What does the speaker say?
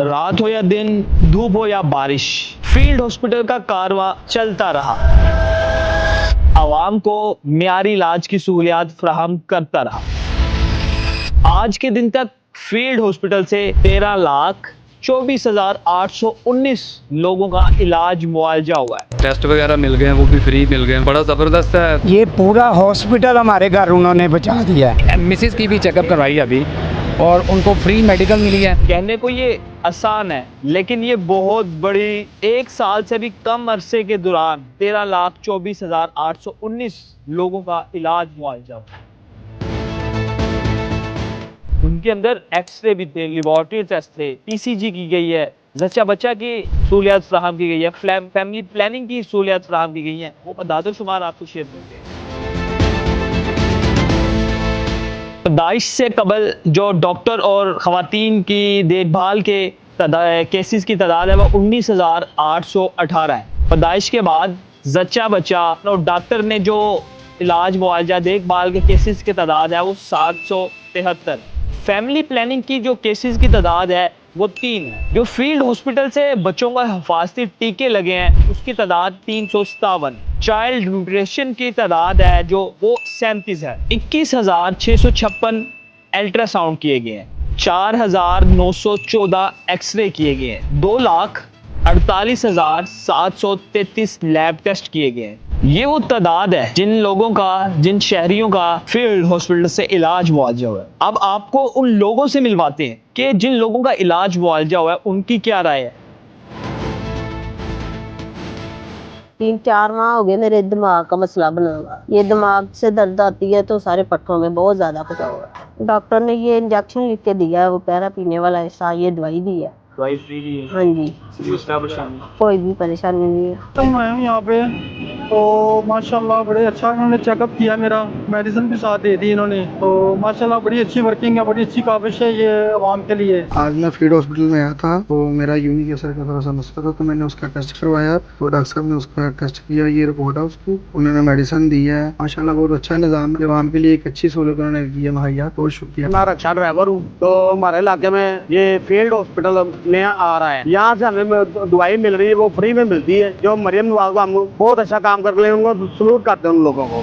रात हो या दिन, धूप हो या बारिश, फील्ड हॉस्पिटल का कारवां चलता रहा। आवाम को मियारी इलाज की सहूलियात फराहम करता रहा। आज के दिन तक फील्ड हॉस्पिटल से 13,24,819 लोगों का इलाज मुआवजा हुआ है। टेस्ट वगैरह मिल गए हैं, वो भी फ्री मिल गए हैं। बड़ा ज़बरदस्त है। ये पूरा हॉस्पिटल हमारे घर उन्होंने बचा दिया है। मिसेस की भी चेकअप करवाई अभी और उनको फ्री मेडिकल मिली है। कहने को ये आसान है, लेकिन ये बहुत बड़ी, 1 साल से भी कम अरसे के दौरान 13,24,819 लोगों का इलाज मुआवजा हुआ। उनके अंदर एक्सरे भी थे, लेबोरेटरी टेस्ट थे, पीसीजी की गई है, जच्चा बच्चा की सहूलियत फराहम की गई है, फैमिली प्लानिंग की सहूलियत फराहम की गई है। वो अदाद शुमार आपको शेयर करते हैं। पैदाइश से कबल जो डॉक्टर और ख़वातीन की देखभाल के केसेस की तादाद है वो 19,818 है। पैदाइश के बाद जच्चा बच्चा और डॉक्टर ने जो इलाज मुआवजा देखभाल के केसेस की तादाद है वो 773। फैमिली प्लानिंग की जो केसेस की तादाद है वो 3 है। जो फील्ड हॉस्पिटल से बच्चों का हिफाजती टीके लगे हैं उसकी तादाद 357। चाइल्ड न्यूट्रिशन की तादाद है जो वो 37 है। 21,656 अल्ट्रासाउंड किए गए हैं, 4,914 एक्सरे किए गए हैं, 2,48,733 लैब टेस्ट किए गए हैं। ये वो तादाद है जिन लोगों का, जिन शहरियों का फील्ड हॉस्पिटल से इलाज मुआवजा हुआ है। अब आपको उन लोगों से मिलवाते हैं कि जिन लोगों का इलाज मुआवजा हुआ है उनकी क्या राय है। 3-4 माह हो गए मेरे दिमाग का मसला बना हुआ। ये दिमाग से दर्द आती है तो सारे पट्टों में बहुत ज्यादा फंसा हुआ है। डॉक्टर ने ये इंजेक्शन लिख के दिया है, वो पैरा पीने वाला ऐसा, ये दवाई दी है। दवाई फ्री दी है? हाँ जी, कोई भी परेशानी नहीं है। तो मैं हूँ यहाँ पे, तो माशाल्लाह बड़े अच्छा इन्होंने चेकअप किया, मेरा मेडिसिन भी साथ दे दी इन्होंने। तो माशाल्लाह बड़ी अच्छी वर्किंग है, बड़ी अच्छी काबिश है ये आवाम के लिए। आज मैं फील्ड हॉस्पिटल में आया था, तो मेरा यूरिक एसिड का थोड़ा सा मसला था, तो मैंने उसका टेस्ट करवाया। तो डॉक्टर साहब ने उसका टेस्ट किया, ये रिपोर्ट है उसकी, उन्होंने मेडिसिन दी है। माशाल्लाह बहुत अच्छा निज़ाम है, आवाम के लिए एक अच्छी सहूलत उन्होंने की है मुहैया। बहुत शुक्रिया। मैं रक्षा ड्राइवर हूँ, तो हमारे इलाके में ये फील्ड हॉस्पिटल नया आ रहा है। यहाँ से हमें दवाई मिल रही है, वो फ्री में मिलती है। जो मरियम नवाज को हम बहुत अच्छा काम कर रहे हैं, उनको सलूट करते हैं उन लोगों को।